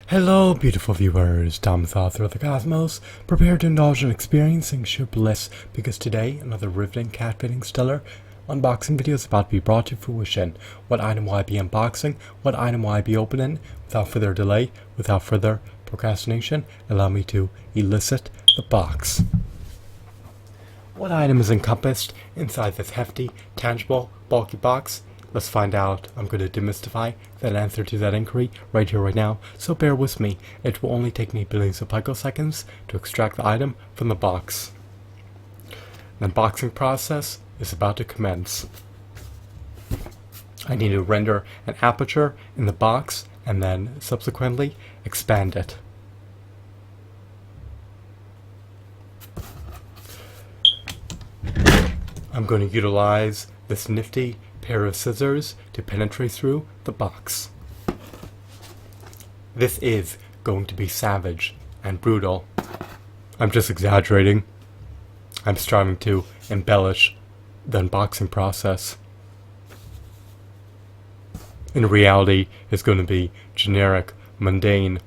Hello, beautiful viewers. Thomas, author of the Cosmos, prepare to indulge in experiencing sheer bliss, because today another riveting, cat-fitting, stellar unboxing video is about to be brought to fruition. What item will I be unboxing? What item will I be opening? Without further delay, without further procrastination, allow me to elicit the box. What item is encompassed inside this hefty, tangible, bulky box? Let's find out. I'm going to demystify that answer to that inquiry right here, right now, so bear with me. It will only take me billions of picoseconds to extract the item from the box. The unboxing process is about to commence. I need to render an aperture in the box and then subsequently expand it. I'm going to utilize this nifty pair of scissors to penetrate through the box. This is going to be savage and brutal. I'm just exaggerating. I'm striving to embellish the unboxing process. In reality, it's going to be generic, mundane,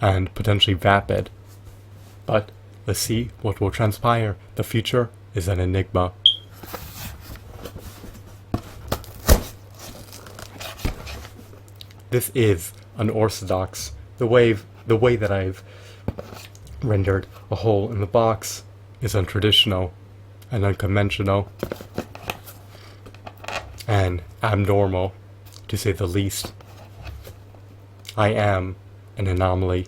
and potentially vapid. But let's see what will transpire. The future is an enigma. This is unorthodox. The way that I've rendered a hole in the box is untraditional and unconventional and abnormal, to say the least. I am an anomaly.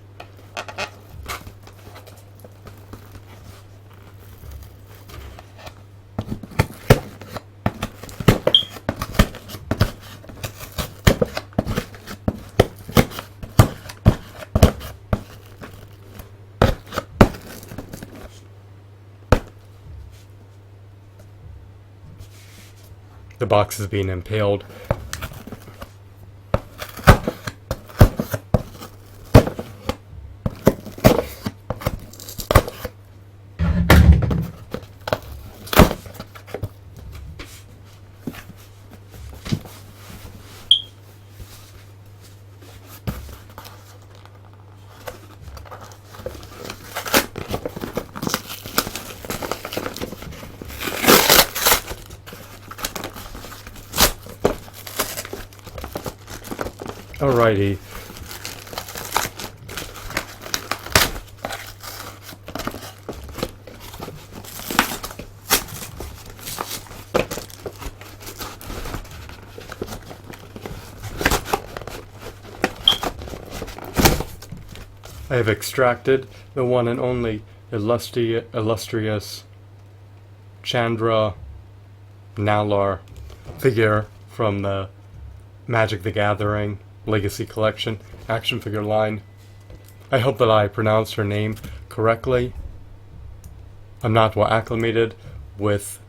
The box is being impaled. Alrighty. I have extracted the one and only illustrious Chandra Nalaar figure from the Magic the Gathering Legacy Collection action figure line. I hope that I pronounced her name correctly. I'm not well acclimated with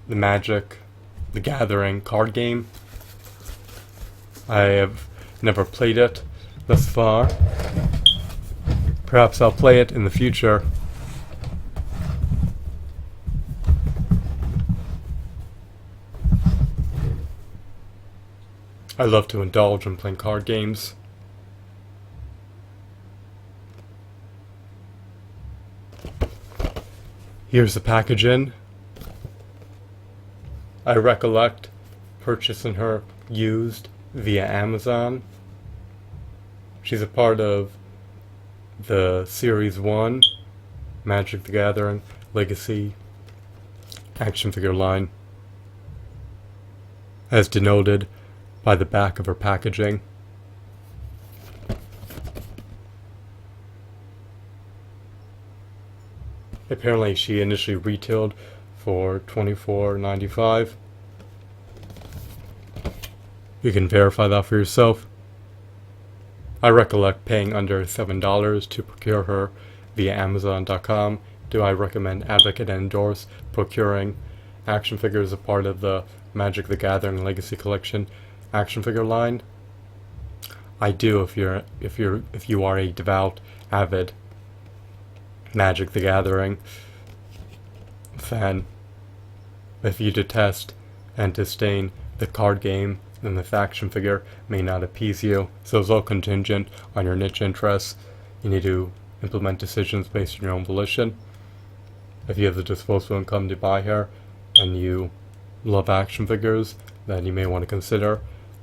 the Magic the Gathering card game. I have never played it thus far. Perhaps I'll play it in the future. I love to indulge in playing card games. Here's the packaging. I recollect purchasing her used via Amazon. She's a part of the Series 1 Magic the Gathering Legacy action figure line, as denoted by the back of her packaging. Apparently she initially retailed for $24.95. You can verify that for yourself. I recollect paying under $7 to procure her via Amazon.com. Do I recommend, advocate, and endorse procuring action figures as a part of the Magic the Gathering Legacy Collection action figure line? I do if you are a devout, avid Magic the Gathering fan. If you detest and disdain the card game then this action figure may not appease you. So it's all contingent on your niche interests. You need to implement decisions based on your own volition. If you have the disposable income to buy her and you love action figures, then you may want to consider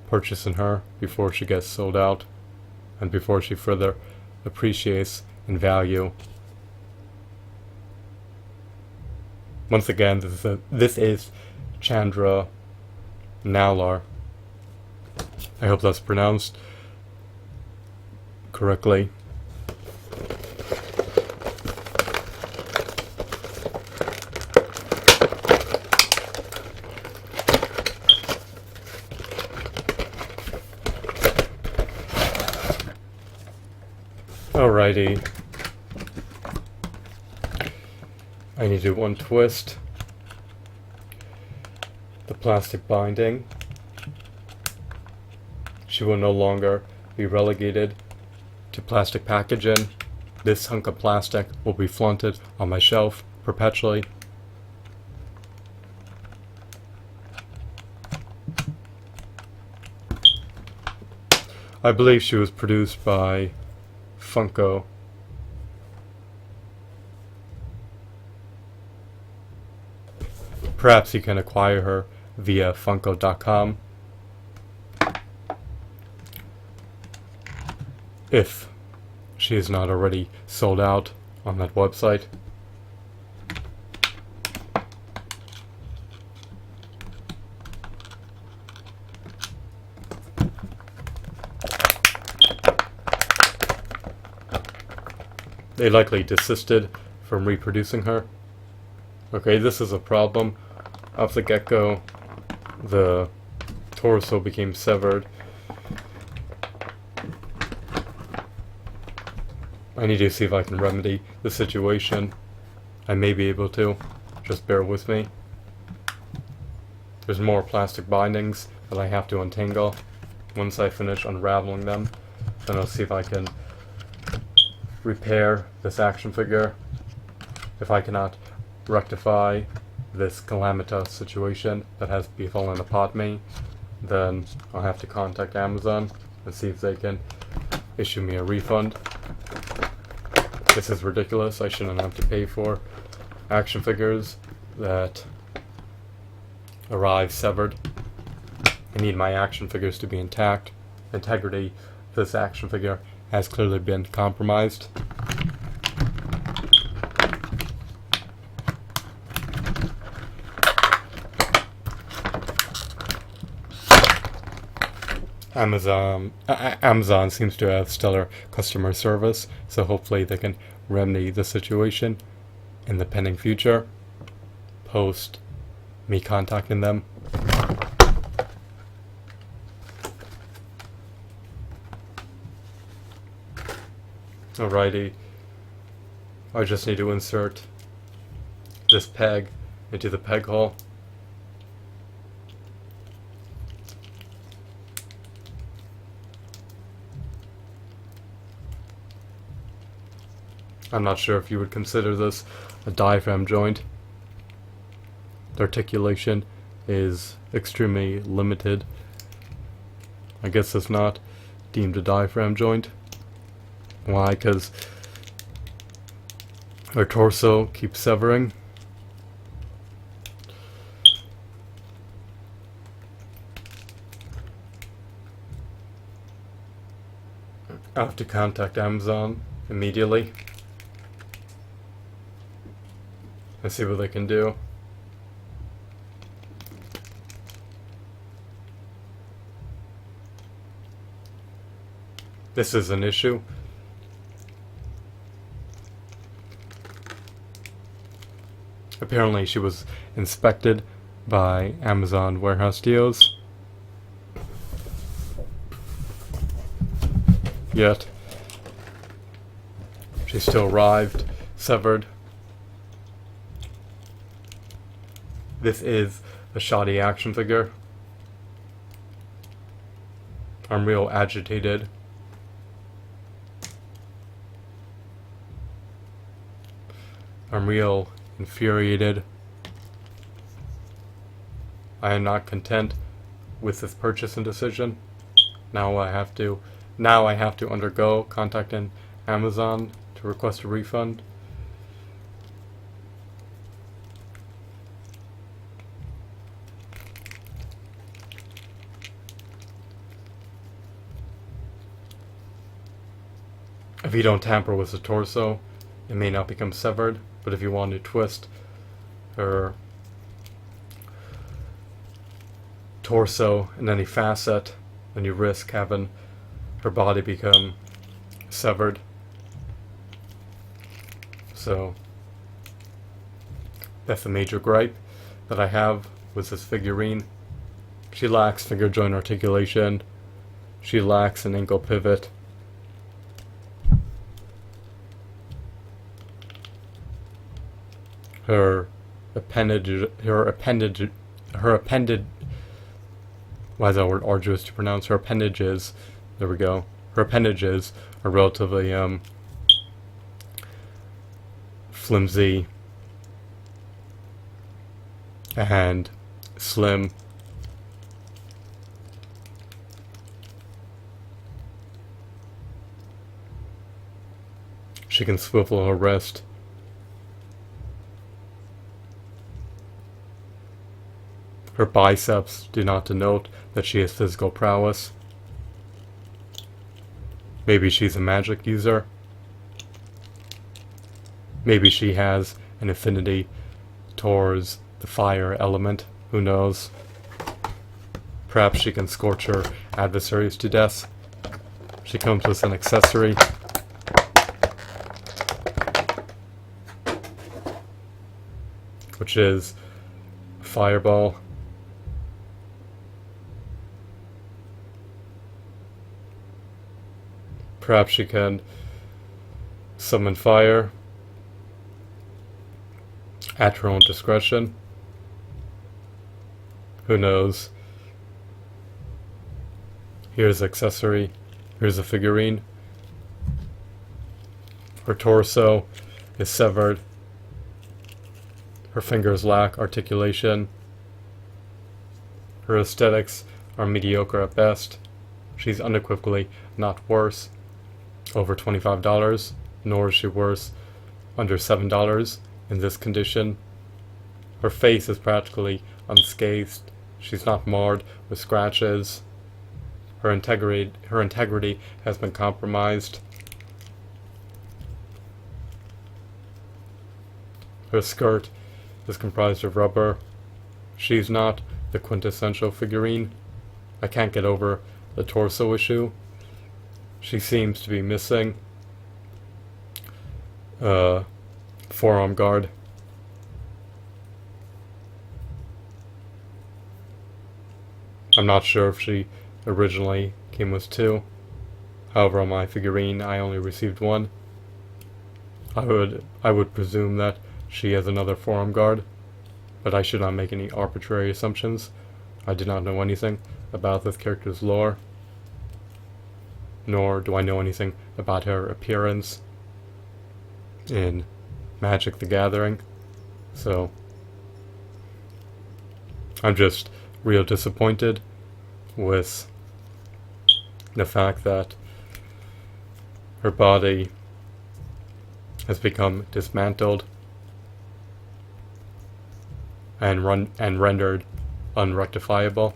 purchasing her before she gets sold out and before she further appreciates in value. Once again, this is Chandra Nalaar. I hope that's pronounced correctly. Alrighty. I need to untwist the plastic binding. She will no longer be relegated to plastic packaging. This hunk of plastic will be flaunted on my shelf perpetually. I believe she was produced by Funko. Perhaps you can acquire her via Funko.com. If she is not already sold out on that website. They likely desisted from reproducing her. Okay, this is a problem. Off the get-go, the torso became severed. I need to see if I can remedy the situation. I may be able to. Just bear with me. There's more plastic bindings that I have to untangle. Once I finish unraveling them, then I'll see if I can repair this action figure. If I cannot rectify this calamitous situation that has befallen upon me, then I'll have to contact Amazon and see if they can issue me a refund. This is ridiculous. I shouldn't have to pay for action figures that arrive severed. I need my action figures to be intact. Integrity of this action figure has clearly been compromised. Amazon seems to have stellar customer service, so hopefully they can remedy the situation in the pending future, post me contacting them. Alrighty, I just need to insert this peg into the peg hole. I'm not sure if you would consider this a diaphragm joint. The articulation is extremely limited. I guess it's not deemed a diaphragm joint. Why? Because her torso keeps severing. I have to contact Amazon immediately and see what they can do. This is an issue. Apparently she was inspected by Amazon warehouse deals. Yet she still arrived severed. This is a shoddy action figure. I'm real agitated. I'm real infuriated. I am not content with this purchase indecision. Now I have to undergo contacting Amazon to request a refund. If you don't tamper with the torso, it may not become severed, but if you want to twist her torso in any facet, then you risk having her body become severed. So that's a major gripe that I have with this figurine. She lacks finger joint articulation. She lacks an ankle pivot. Her appendage, why is that word arduous to pronounce? Her appendages, there we go. Her appendages are relatively flimsy and slim. She can swivel her wrist. Her biceps do not denote that she has physical prowess. Maybe she's a magic user. Maybe she has an affinity towards the fire element. Who knows? Perhaps she can scorch her adversaries to death. She comes with an accessory. Which is a fireball. Perhaps she can summon fire at her own discretion. Who knows? Here's accessory. Here's a figurine. Her torso is severed. Her fingers lack articulation. Her aesthetics are mediocre at best. She's unequivocally not worse over $25, nor is she worse under $7 in this condition. Her face is practically unscathed. She's not marred with scratches. Her integrity has been compromised. Her skirt is comprised of rubber. She's not the quintessential figurine. I can't get over the torso issue. She seems to be missing a forearm guard. I'm not sure if she originally came with two. However, on my figurine, I only received one. I would presume that she has another forearm guard, but I should not make any arbitrary assumptions. I do not know anything about this character's lore, nor do I know anything about her appearance in Magic the Gathering, so I'm just real disappointed with the fact that her body has become dismantled and rendered unrectifiable.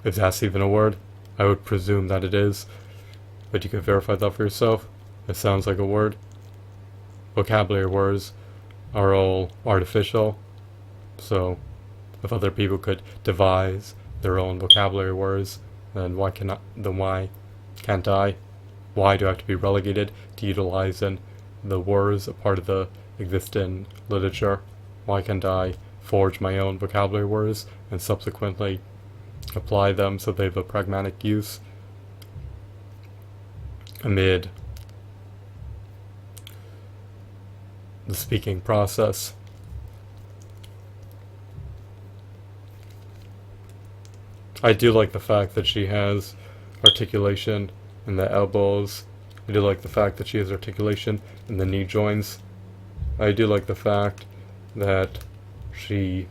If that's even a word, I would presume that it is, but you can verify that for yourself. It sounds like a word. Vocabulary words are all artificial, so if other people could devise their own vocabulary words, then why can't I? Why do I have to be relegated to utilizing the words a part of the existing literature? Why can't I forge my own vocabulary words and subsequently apply them so they have a pragmatic use amid the speaking process? I do like the fact that she has articulation in the elbows. I do like the fact that she has articulation in the knee joints. I do like the fact that She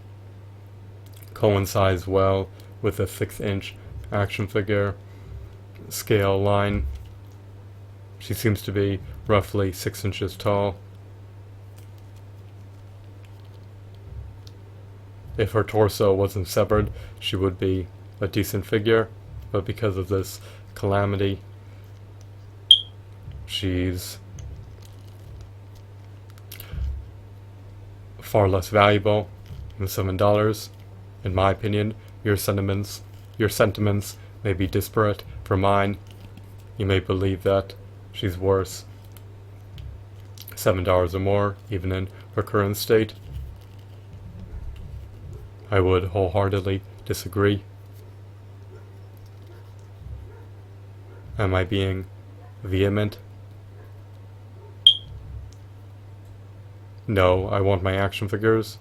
coincides well with a 6-inch action figure scale line. She seems to be roughly 6 inches tall. If her torso wasn't severed, she would be a decent figure, but because of this calamity, she's far less valuable than $7. In my opinion, your sentiments may be disparate from mine. You may believe that she's worth $7 or more, even in her current state. I would wholeheartedly disagree. Am I being vehement? No, I want my action figures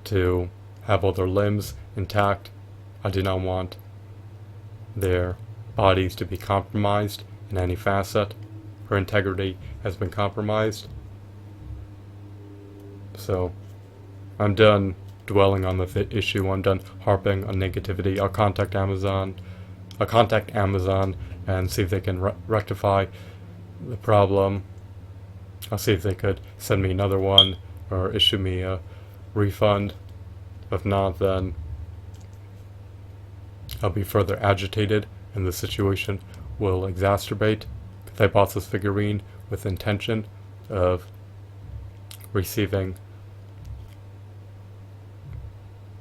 to have all their limbs intact. I do not want their bodies to be compromised in any facet. Her integrity has been compromised. So, I'm done dwelling on the issue. I'm done harping on negativity. I'll contact Amazon and see if they can rectify the problem. I'll see if they could send me another one or issue me a refund. If not, then I'll be further agitated and the situation will exacerbate. Because I bought this figurine with intention of receiving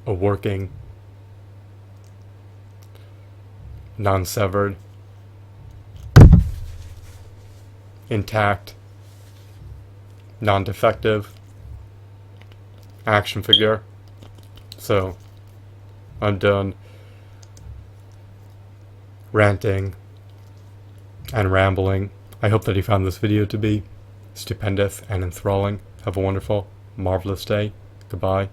a working, non-severed, intact, non-defective action figure. So, I'm done ranting and rambling. I hope that you found this video to be stupendous and enthralling. Have a wonderful, marvelous day. Goodbye.